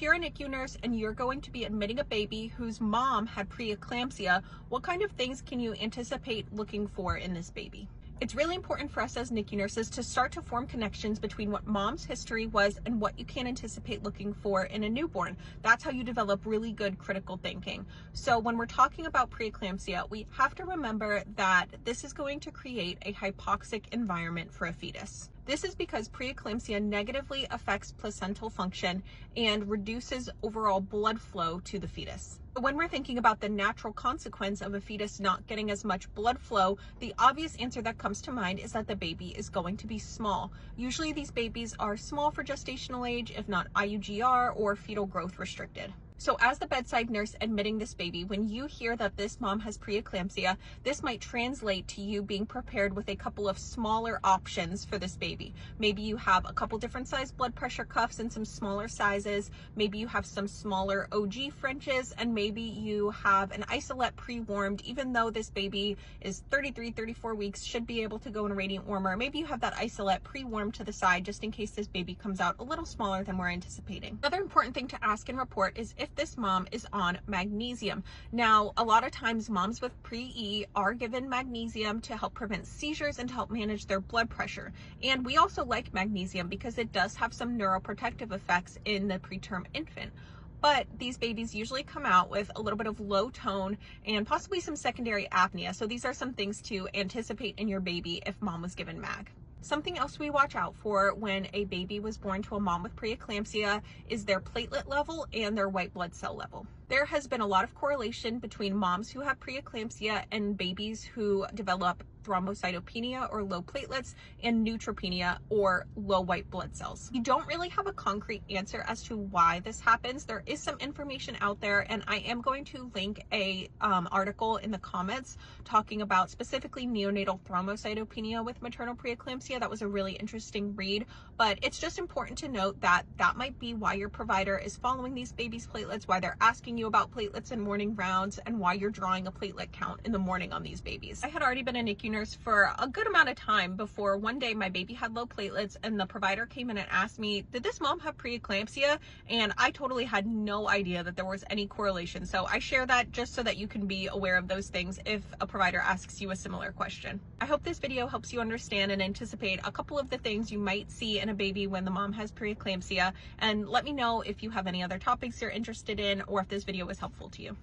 If you're a NICU nurse and you're going to be admitting a baby whose mom had preeclampsia, what kind of things can you anticipate looking for in this baby? It's really important for us as NICU nurses to start to form connections between what mom's history was and what you can anticipate looking for in a newborn. That's how you develop really good critical thinking. So when we're talking about preeclampsia, we have to remember that this is going to create a hypoxic environment for a fetus. This is because preeclampsia negatively affects placental function and reduces overall blood flow to the fetus. When we're thinking about the natural consequence of a fetus not getting as much blood flow, the obvious answer that comes to mind is that the baby is going to be small. Usually these babies are small for gestational age, if not IUGR or fetal growth restricted. So as the bedside nurse admitting this baby, when you hear that this mom has preeclampsia, this might translate to you being prepared with a couple of smaller options for this baby. Maybe you have a couple different size blood pressure cuffs in some smaller sizes. Maybe you have some smaller OG Frenches, and maybe you have an isolette pre-warmed, even though this baby is 33, 34 weeks, should be able to go in a radiant warmer. Maybe you have that isolette pre-warmed to the side just in case this baby comes out a little smaller than we're anticipating. Another important thing to ask and report is if this mom is on magnesium. Now, a lot of times moms with pre-E are given magnesium to help prevent seizures and to help manage their blood pressure. And we also like magnesium because it does have some neuroprotective effects in the preterm infant. But these babies usually come out with a little bit of low tone and possibly some secondary apnea. So these are some things to anticipate in your baby if mom was given mag. Something else we watch out for when a baby was born to a mom with preeclampsia is their platelet level and their white blood cell level. There has been a lot of correlation between moms who have preeclampsia and babies who develop thrombocytopenia or low platelets and neutropenia or low white blood cells. We don't really have a concrete answer as to why this happens. There is some information out there, and I am going to link a article in the comments talking about specifically neonatal thrombocytopenia with maternal preeclampsia. That was a really interesting read, but it's just important to note that that might be why your provider is following these babies' platelets, why they're asking you about platelets in morning rounds, and why you're drawing a platelet count in the morning on these babies. I had already been a NICU nurse for a good amount of time before one day my baby had low platelets and the provider came in and asked me, did this mom have preeclampsia? And I totally had no idea that there was any correlation. So I share that just so that you can be aware of those things if a provider asks you a similar question. I hope this video helps you understand and anticipate a couple of the things you might see in a baby when the mom has preeclampsia, and let me know if you have any other topics you're interested in or if this video was helpful to you.